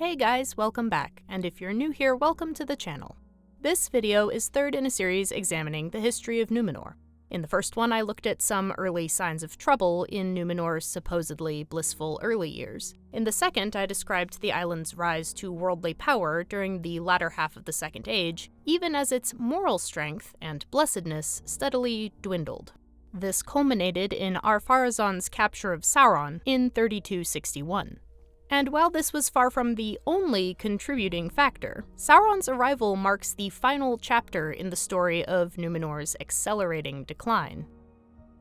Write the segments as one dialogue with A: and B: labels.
A: Hey guys, welcome back, and if you're new here, welcome to the channel. This video is third in a series examining the history of Númenor. In the first one, I looked at some early signs of trouble in Númenor's supposedly blissful early years. In the second, I described the island's rise to worldly power during the latter half of the Second Age, even as its moral strength and blessedness steadily dwindled. This culminated in Ar-Pharazôn's capture of Sauron in 3261. And while this was far from the only contributing factor, Sauron's arrival marks the final chapter in the story of Númenor's accelerating decline.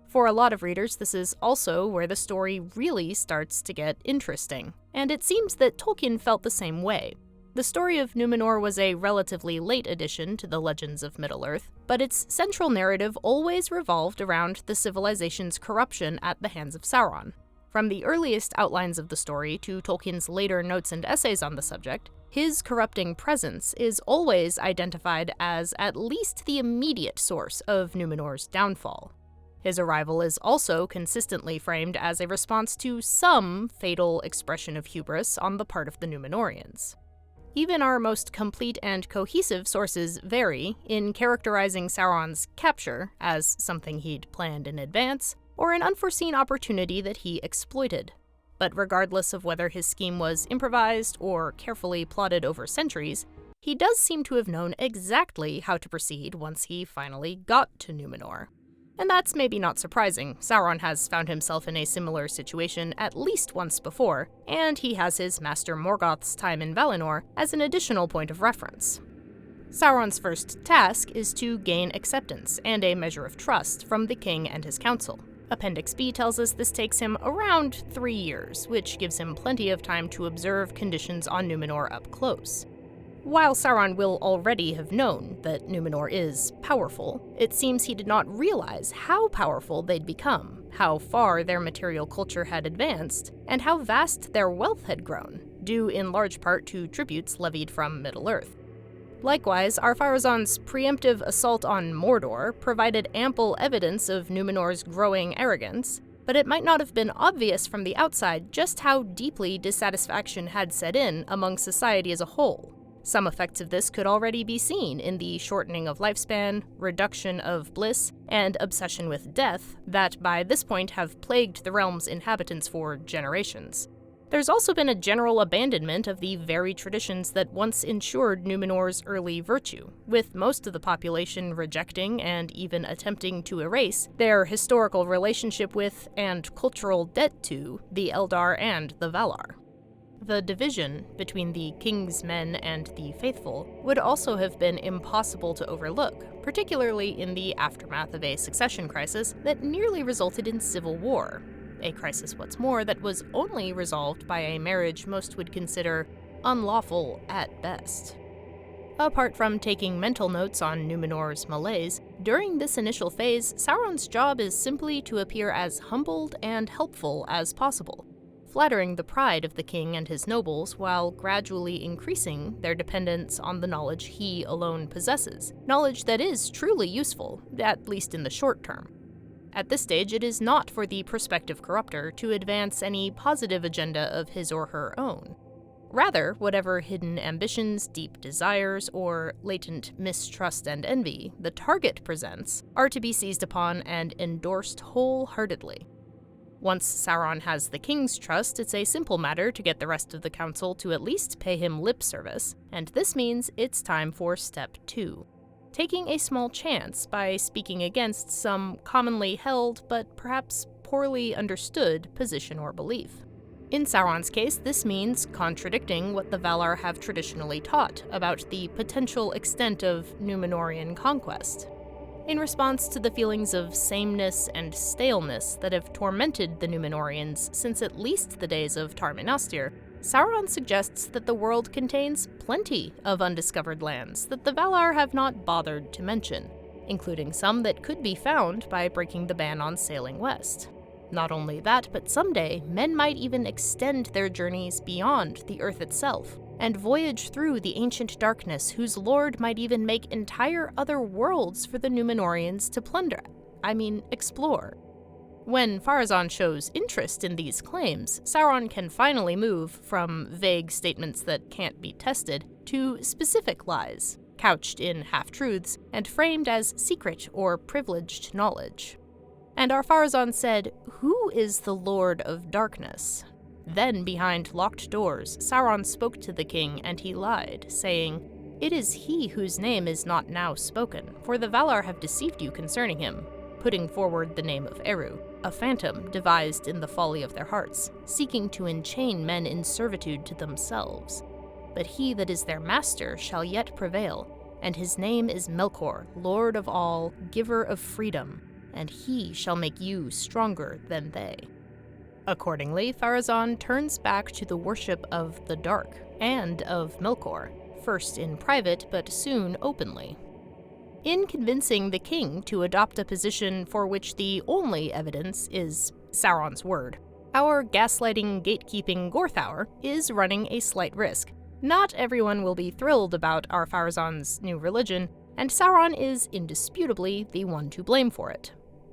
A: For a lot of readers, this is also where the story really starts to get interesting, and it seems that Tolkien felt the same way. The story of Númenor was a relatively late addition to the legends of Middle-earth, but its central narrative always revolved around the civilization's corruption at the hands of Sauron. From the earliest outlines of the story to Tolkien's later notes and essays on the subject, his corrupting presence is always identified as at least the immediate source of Númenor's downfall. His arrival is also consistently framed as a response to some fatal expression of hubris on the part of the Númenorians. Even our most complete and cohesive sources vary in characterizing Sauron's capture as something he'd planned in advance, or an unforeseen opportunity that he exploited. But regardless of whether his scheme was improvised or carefully plotted over centuries, he does seem to have known exactly how to proceed once he finally got to Númenor. And that's maybe not surprising. Sauron has found himself in a similar situation at least once before, and he has his master Morgoth's time in Valinor as an additional point of reference. Sauron's first task is to gain acceptance and a measure of trust from the king and his council. Appendix B tells us this takes him around 3 years, which gives him plenty of time to observe conditions on Númenor up close. While Sauron will already have known that Númenor is powerful, it seems he did not realize how powerful they'd become, how far their material culture had advanced, and how vast their wealth had grown, due in large part to tributes levied from Middle-earth. Likewise, Ar-Pharazôn's preemptive assault on Mordor provided ample evidence of Númenor's growing arrogance, but it might not have been obvious from the outside just how deeply dissatisfaction had set in among society as a whole. Some effects of this could already be seen in the shortening of lifespan, reduction of bliss, and obsession with death that by this point have plagued the realm's inhabitants for generations. There's also been a general abandonment of the very traditions that once ensured Númenor's early virtue, with most of the population rejecting and even attempting to erase their historical relationship with and cultural debt to the Eldar and the Valar. The division between the king's men and the faithful would also have been impossible to overlook, particularly in the aftermath of a succession crisis that nearly resulted in civil war. A crisis, what's more, that was only resolved by a marriage most would consider unlawful at best. Apart from taking mental notes on Númenor's malaise, during this initial phase, Sauron's job is simply to appear as humbled and helpful as possible, flattering the pride of the king and his nobles while gradually increasing their dependence on the knowledge he alone possesses, knowledge that is truly useful, at least in the short term. At this stage, it is not for the prospective corrupter to advance any positive agenda of his or her own. Rather, whatever hidden ambitions, deep desires, or latent mistrust and envy the target presents are to be seized upon and endorsed wholeheartedly. Once Sauron has the king's trust, it's a simple matter to get the rest of the council to at least pay him lip service, and this means it's time for step 2. Taking a small chance by speaking against some commonly held but perhaps poorly understood position or belief. In Sauron's case, this means contradicting what the Valar have traditionally taught about the potential extent of Númenorian conquest. In response to the feelings of sameness and staleness that have tormented the Númenorians since at least the days of Tar Minastir, Sauron suggests that the world contains plenty of undiscovered lands that the Valar have not bothered to mention, including some that could be found by breaking the ban on sailing west. Not only that, but someday men might even extend their journeys beyond the Earth itself, and voyage through the ancient darkness whose lord might even make entire other worlds for the Númenorians to plunder, explore. When Pharazôn shows interest in these claims, Sauron can finally move from vague statements that can't be tested to specific lies, couched in half-truths and framed as secret or privileged knowledge. And our Pharazôn said, "Who is the Lord of Darkness?" Then, behind locked doors, Sauron spoke to the king, and he lied, saying, "It is he whose name is not now spoken, for the Valar have deceived you concerning him," putting forward the name of Eru, a phantom devised in the folly of their hearts, seeking to enchain men in servitude to themselves. But he that is their master shall yet prevail, and his name is Melkor, Lord of all, giver of freedom, and he shall make you stronger than they. Accordingly, Pharazôn turns back to the worship of the Dark, and of Melkor, first in private but soon openly. In convincing the king to adopt a position for which the only evidence is Sauron's word, our gaslighting, gatekeeping Gorthaur is running a slight risk. Not everyone will be thrilled about our Pharazôn's new religion, and Sauron is indisputably the one to blame for it.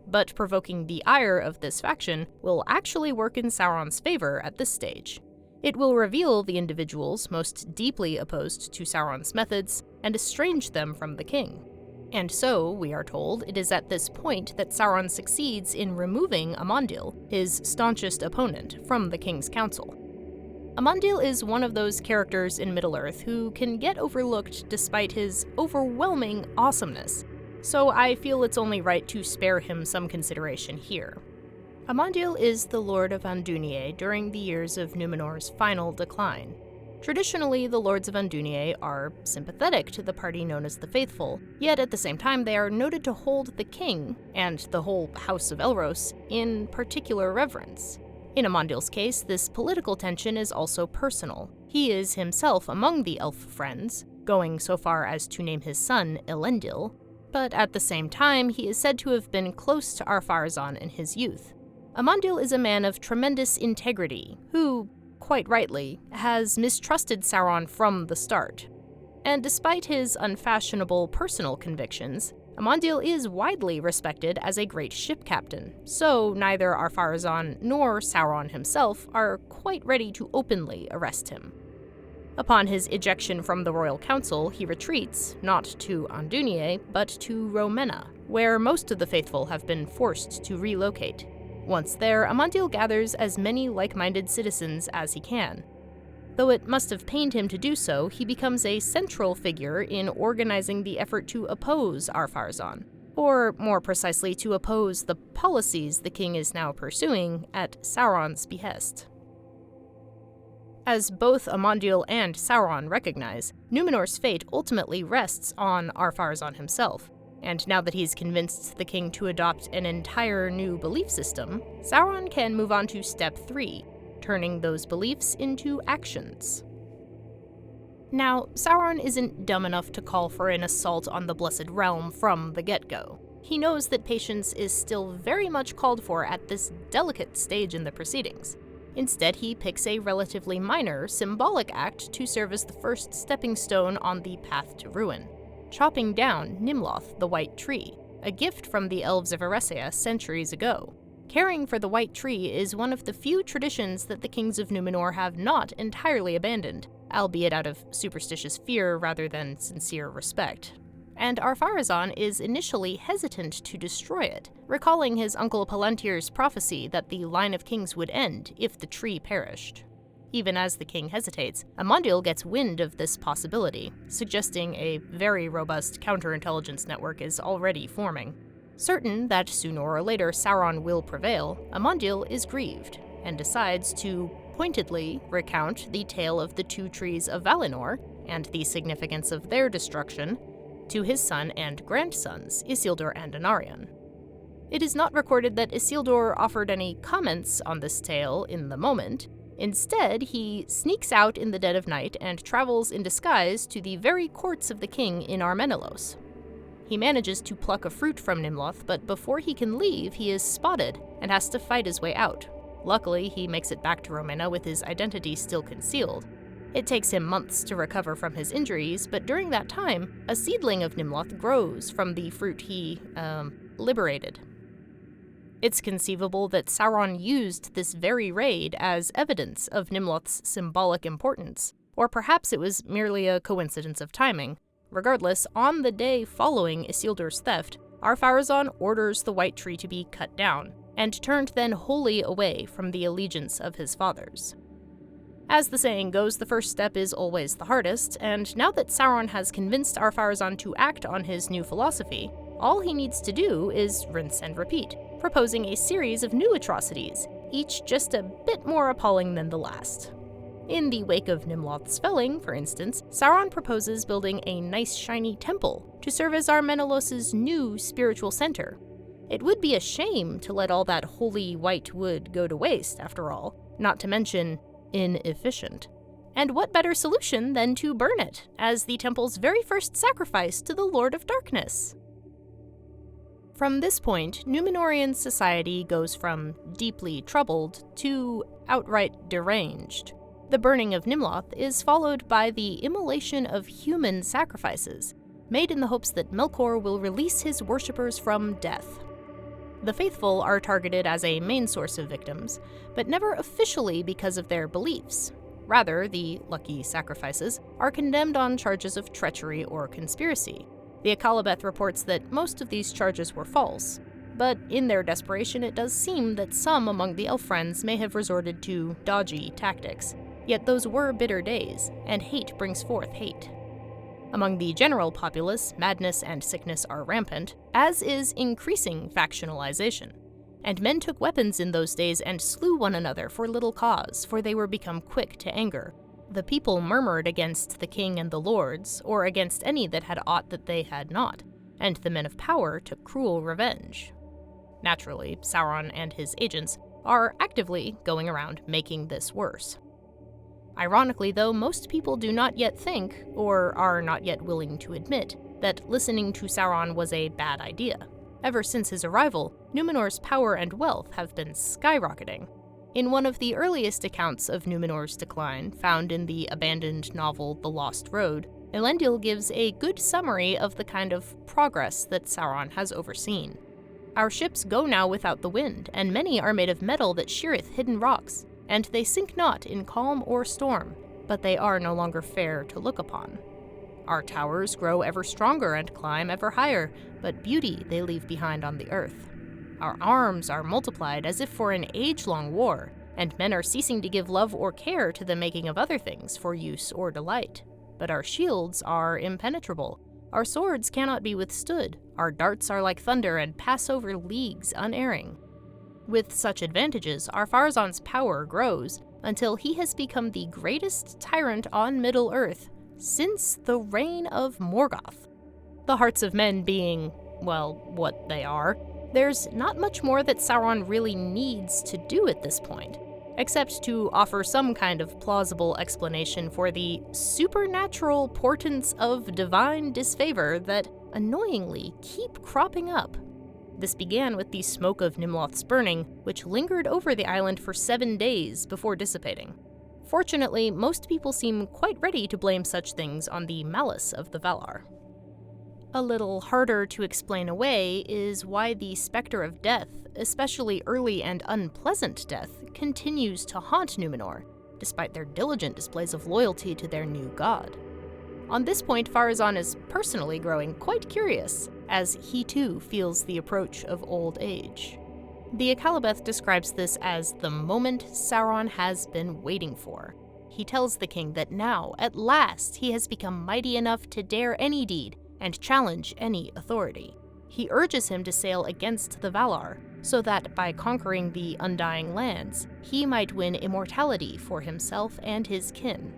A: But provoking the ire of this faction will actually work in Sauron's favor at this stage. It will reveal the individuals most deeply opposed to Sauron's methods and estrange them from the king. And so, we are told, it is at this point that Sauron succeeds in removing Amandil, his staunchest opponent, from the king's council. Amandil is one of those characters in Middle-earth who can get overlooked despite his overwhelming awesomeness, so I feel it's only right to spare him some consideration here. Amandil is the Lord of Andúnië during the years of Númenor's final decline. Traditionally, the Lords of Andúnië are sympathetic to the party known as the Faithful, yet at the same time they are noted to hold the king, and the whole House of Elros, in particular reverence. In Amandil's case, this political tension is also personal. He is himself among the elf friends, going so far as to name his son Elendil, but at the same time he is said to have been close to Ar-Pharazôn in his youth. Amandil is a man of tremendous integrity, who, quite rightly, has mistrusted Sauron from the start. And despite his unfashionable personal convictions, Amandil is widely respected as a great ship captain, so neither Ar-Pharazôn nor Sauron himself are quite ready to openly arrest him. Upon his ejection from the royal council, he retreats, not to Andúnië, but to Rhomenna, where most of the faithful have been forced to relocate. Once there, Amandil gathers as many like-minded citizens as he can. Though it must have pained him to do so, he becomes a central figure in organizing the effort to oppose Ar-Pharazôn, or more precisely to oppose the policies the king is now pursuing at Sauron's behest. As both Amandil and Sauron recognize, Númenor's fate ultimately rests on Ar-Pharazôn himself, and now that he's convinced the king to adopt an entire new belief system, Sauron can move on to step 3, turning those beliefs into actions. Now, Sauron isn't dumb enough to call for an assault on the Blessed Realm from the get-go. He knows that patience is still very much called for at this delicate stage in the proceedings. Instead, he picks a relatively minor, symbolic act to serve as the first stepping stone on the path to ruin, chopping down Nimloth, the White Tree, a gift from the elves of Eressëa centuries ago. Caring for the White Tree is one of the few traditions that the kings of Númenor have not entirely abandoned, albeit out of superstitious fear rather than sincere respect. And Ar-Pharazôn is initially hesitant to destroy it, recalling his uncle Palantir's prophecy that the line of kings would end if the tree perished. Even as the king hesitates, Amandil gets wind of this possibility, suggesting a very robust counterintelligence network is already forming. Certain that sooner or later Sauron will prevail, Amandil is grieved, and decides to pointedly recount the tale of the two trees of Valinor, and the significance of their destruction, to his son and grandsons, Isildur and Anarion. It is not recorded that Isildur offered any comments on this tale in the moment. Instead, he sneaks out in the dead of night and travels in disguise to the very courts of the king in Armenelos. He manages to pluck a fruit from Nimloth, but before he can leave, he is spotted and has to fight his way out. Luckily, he makes it back to Rhomenna with his identity still concealed. It takes him months to recover from his injuries, but during that time, a seedling of Nimloth grows from the fruit he, liberated. It's conceivable that Sauron used this very raid as evidence of Nimloth's symbolic importance, or perhaps it was merely a coincidence of timing. Regardless, on the day following Isildur's theft, Ar-Pharazôn orders the White Tree to be cut down, and turned then wholly away from the allegiance of his fathers. As the saying goes, the first step is always the hardest, and now that Sauron has convinced Ar-Pharazôn to act on his new philosophy, all he needs to do is rinse and repeat, proposing a series of new atrocities, each just a bit more appalling than the last. In the wake of Nimloth's felling, for instance, Sauron proposes building a nice shiny temple to serve as Ar-Menelos's new spiritual center. It would be a shame to let all that holy white wood go to waste, after all, not to mention inefficient. And what better solution than to burn it, as the temple's very first sacrifice to the Lord of Darkness? From this point, Númenorian society goes from deeply troubled to outright deranged. The burning of Nimloth is followed by the immolation of human sacrifices, made in the hopes that Melkor will release his worshippers from death. The faithful are targeted as a main source of victims, but never officially because of their beliefs. Rather, the lucky sacrifices are condemned on charges of treachery or conspiracy. The Akalabeth reports that most of these charges were false, but in their desperation it does seem that some among the elf friends may have resorted to dodgy tactics. Yet those were bitter days, and hate brings forth hate. Among the general populace, madness and sickness are rampant, as is increasing factionalization. And men took weapons in those days and slew one another for little cause, for they were become quick to anger. The people murmured against the king and the lords, or against any that had aught that they had not, and the men of power took cruel revenge. Naturally, Sauron and his agents are actively going around making this worse. Ironically, though, most people do not yet think, or are not yet willing to admit, that listening to Sauron was a bad idea. Ever since his arrival, Númenor's power and wealth have been skyrocketing. In one of the earliest accounts of Númenor's decline, found in the abandoned novel The Lost Road, Elendil gives a good summary of the kind of progress that Sauron has overseen. Our ships go now without the wind, and many are made of metal that sheareth hidden rocks, and they sink not in calm or storm, but they are no longer fair to look upon. Our towers grow ever stronger and climb ever higher, but beauty they leave behind on the earth. Our arms are multiplied as if for an age-long war, and men are ceasing to give love or care to the making of other things for use or delight. But our shields are impenetrable, our swords cannot be withstood, our darts are like thunder and pass over leagues unerring. With such advantages, Ar-Pharazôn's power grows until he has become the greatest tyrant on Middle-earth since the reign of Morgoth. The hearts of men being, well, what they are, there's not much more that Sauron really needs to do at this point, except to offer some kind of plausible explanation for the supernatural portents of divine disfavor that, annoyingly, keep cropping up. This began with the smoke of Nimloth's burning, which lingered over the island for 7 days before dissipating. Fortunately, most people seem quite ready to blame such things on the malice of the Valar. A little harder to explain away is why the specter of death, especially early and unpleasant death, continues to haunt Númenor, despite their diligent displays of loyalty to their new god. On this point, Pharazôn is personally growing quite curious, as he too feels the approach of old age. The Akalabeth describes this as the moment Sauron has been waiting for. He tells the king that now, at last, he has become mighty enough to dare any deed and challenge any authority. He urges him to sail against the Valar, so that by conquering the Undying Lands, he might win immortality for himself and his kin.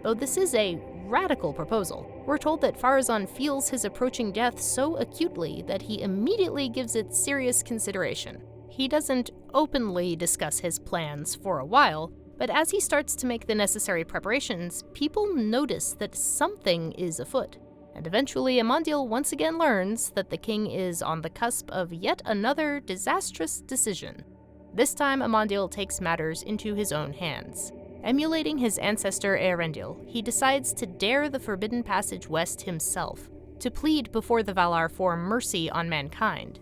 A: Though this is a radical proposal, we're told that Pharazôn feels his approaching death so acutely that he immediately gives it serious consideration. He doesn't openly discuss his plans for a while, but as he starts to make the necessary preparations, people notice that something is afoot. And eventually Amandil once again learns that the king is on the cusp of yet another disastrous decision. This time Amandil takes matters into his own hands. Emulating his ancestor Eärendil, he decides to dare the Forbidden Passage west himself, to plead before the Valar for mercy on mankind.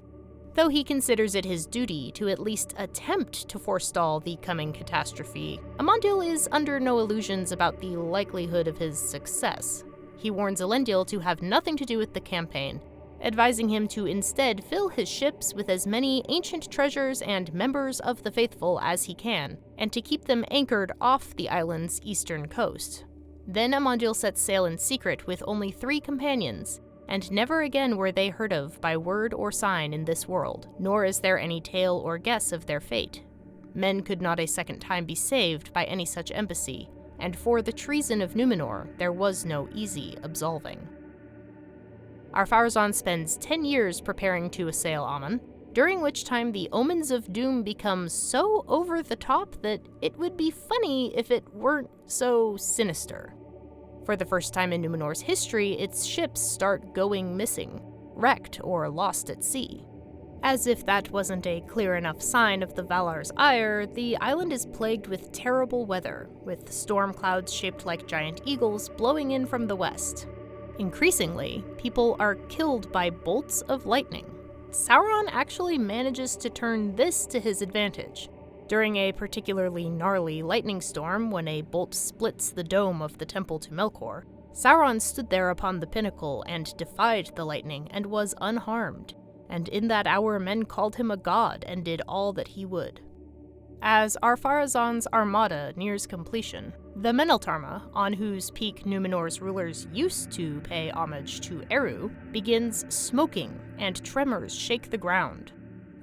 A: Though he considers it his duty to at least attempt to forestall the coming catastrophe, Amandil is under no illusions about the likelihood of his success. He warns Elendil to have nothing to do with the campaign, advising him to instead fill his ships with as many ancient treasures and members of the faithful as he can, and to keep them anchored off the island's eastern coast. Then Amandil sets sail in secret with only 3 companions, and never again were they heard of by word or sign in this world, nor is there any tale or guess of their fate. Men could not a second time be saved by any such embassy, and for the treason of Númenor there was no easy absolving. Ar-Pharazôn spends 10 years preparing to assail Aman, during which time the omens of doom become so over the top that it would be funny if it weren't so sinister. For the first time in Númenor's history, its ships start going missing, wrecked or lost at sea. As if that wasn't a clear enough sign of the Valar's ire, the island is plagued with terrible weather, with storm clouds shaped like giant eagles blowing in from the west. Increasingly, people are killed by bolts of lightning. Sauron actually manages to turn this to his advantage. During a particularly gnarly lightning storm, when a bolt splits the dome of the temple to Melkor, Sauron stood there upon the pinnacle and defied the lightning and was unharmed, and in that hour men called him a god and did all that he would. As Ar-Pharazôn's armada nears completion, the Meneltarma, on whose peak Númenor's rulers used to pay homage to Eru, begins smoking, and tremors shake the ground.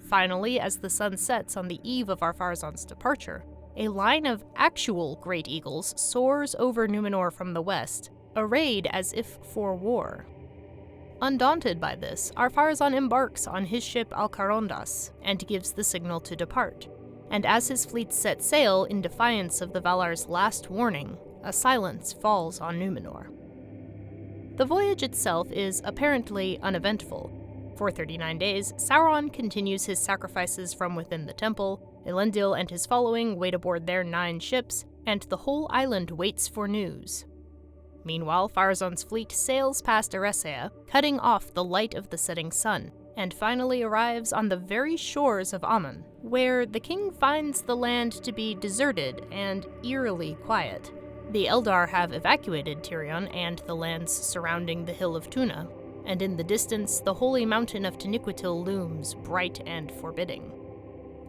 A: Finally, as the sun sets on the eve of Ar-Pharazôn's departure, a line of actual great eagles soars over Númenor from the west, arrayed as if for war. Undaunted by this, Ar-Pharazôn embarks on his ship Alcarondas and gives the signal to depart. And as his fleet set sail in defiance of the Valar's last warning, a silence falls on Númenor. The voyage itself is apparently uneventful. For 39 days, Sauron continues his sacrifices from within the temple, Elendil and his following wait aboard their 9 ships, and the whole island waits for news. Meanwhile, Pharazôn's fleet sails past Eressëa, cutting off the light of the setting sun, and finally arrives on the very shores of Aman, where the king finds the land to be deserted and eerily quiet. The Eldar have evacuated Tirion and the lands surrounding the Hill of Tuna, and in the distance the holy mountain of Taniquetil looms, bright and forbidding.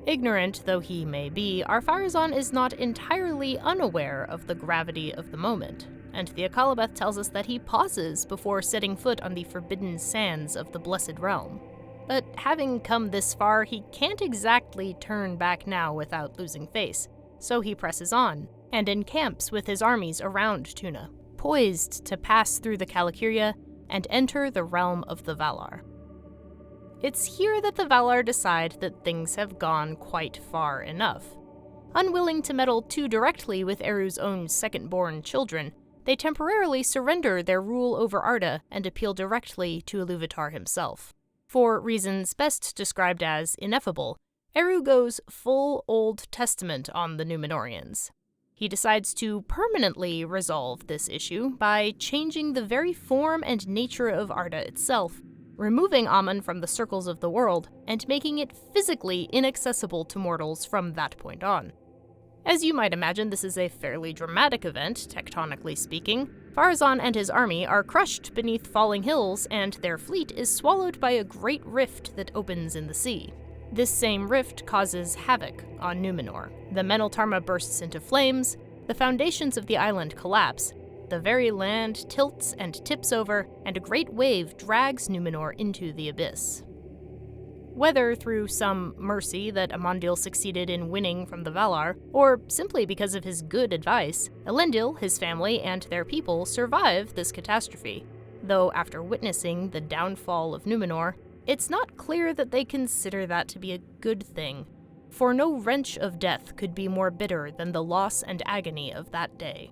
A: Ignorant though he may be, Ar-Pharazôn is not entirely unaware of the gravity of the moment, and the Akallabeth tells us that he pauses before setting foot on the forbidden sands of the Blessed Realm. But having come this far, he can't exactly turn back now without losing face, so he presses on, and encamps with his armies around Tuna, poised to pass through the Calakiria and enter the realm of the Valar. It's here that the Valar decide that things have gone quite far enough. Unwilling to meddle too directly with Eru's own second-born children, they temporarily surrender their rule over Arda and appeal directly to Ilúvatar himself. For reasons best described as ineffable, Eru goes full Old Testament on the Númenóreans. He decides to permanently resolve this issue by changing the very form and nature of Arda itself, removing Aman from the circles of the world, and making it physically inaccessible to mortals from that point on. As you might imagine, this is a fairly dramatic event, tectonically speaking. Pharazôn and his army are crushed beneath falling hills, and their fleet is swallowed by a great rift that opens in the sea. This same rift causes havoc on Númenor. The Meneltarma bursts into flames, the foundations of the island collapse, the very land tilts and tips over, and a great wave drags Númenor into the abyss. Whether through some mercy that Amandil succeeded in winning from the Valar, or simply because of his good advice, Elendil, his family, and their people survive this catastrophe, though after witnessing the downfall of Númenor, it's not clear that they consider that to be a good thing, for no wrench of death could be more bitter than the loss and agony of that day.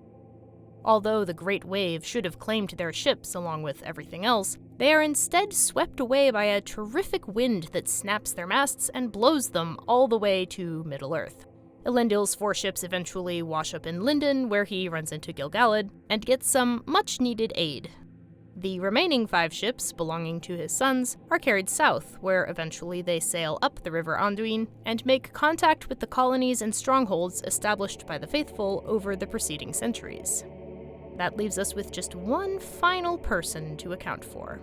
A: Although the great wave should have claimed their ships along with everything else, they are instead swept away by a terrific wind that snaps their masts and blows them all the way to Middle-earth. Elendil's 4 ships eventually wash up in Lindon, where he runs into Gil-galad and gets some much-needed aid. The remaining 5 ships, belonging to his sons, are carried south, where eventually they sail up the River Anduin and make contact with the colonies and strongholds established by the faithful over the preceding centuries. That leaves us with just one final person to account for.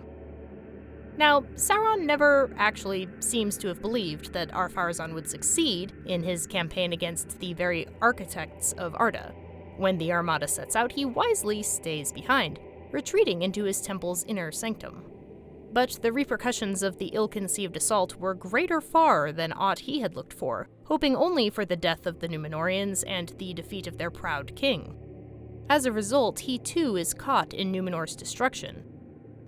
A: Now, Sauron never actually seems to have believed that Ar-Pharazôn would succeed in his campaign against the very architects of Arda. When the Armada sets out, he wisely stays behind, retreating into his temple's inner sanctum. But the repercussions of the ill-conceived assault were greater far than aught he had looked for, hoping only for the death of the Númenóreans and the defeat of their proud king. As a result, he too is caught in Númenor's destruction.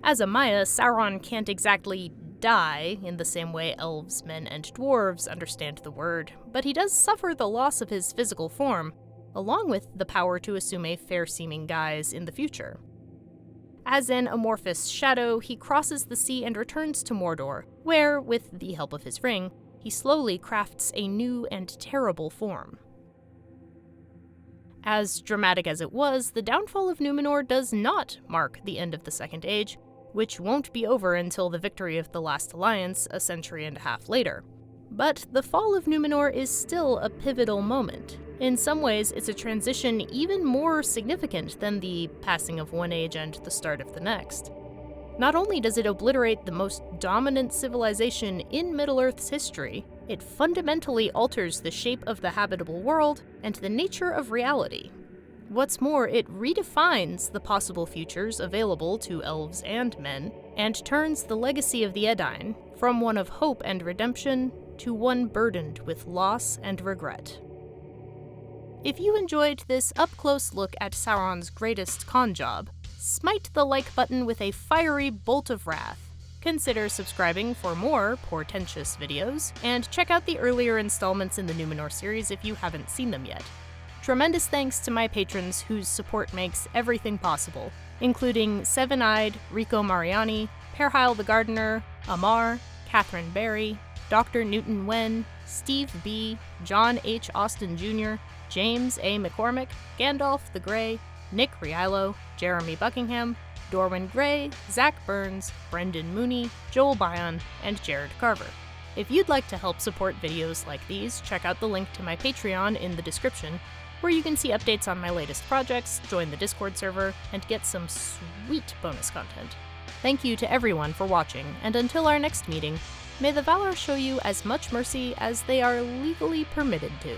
A: As a Maya, Sauron can't exactly die in the same way elves, men, and dwarves understand the word, but he does suffer the loss of his physical form, along with the power to assume a fair-seeming guise in the future. As an amorphous shadow, he crosses the sea and returns to Mordor, where, with the help of his ring, he slowly crafts a new and terrible form. As dramatic as it was, the downfall of Númenor does not mark the end of the Second Age, which won't be over until the victory of the Last Alliance a century and a half later. But the fall of Númenor is still a pivotal moment. In some ways, it's a transition even more significant than the passing of one age and the start of the next. Not only does it obliterate the most dominant civilization in Middle-earth's history, it fundamentally alters the shape of the habitable world and the nature of reality. What's more, it redefines the possible futures available to elves and men, and turns the legacy of the Edain from one of hope and redemption to one burdened with loss and regret. If you enjoyed this up-close look at Sauron's greatest con job, smite the like button with a fiery bolt of wrath. Consider subscribing for more portentous videos, and check out the earlier installments in the Númenor series if you haven't seen them yet. Tremendous thanks to my patrons whose support makes everything possible, including Seven-Eyed, Rico Mariani, Perhyle the Gardener, Amar, Catherine Berry, Dr. Newton Wen, Steve B., John H. Austin Jr., James A. McCormick, Gandalf the Grey, Nick Rialo, Jeremy Buckingham, Dorwin Gray, Zach Burns, Brendan Mooney, Joel Bion, and Jared Carver. If you'd like to help support videos like these, check out the link to my Patreon in the description, where you can see updates on my latest projects, join the Discord server, and get some sweet bonus content. Thank you to everyone for watching, and until our next meeting, may the Valar show you as much mercy as they are legally permitted to.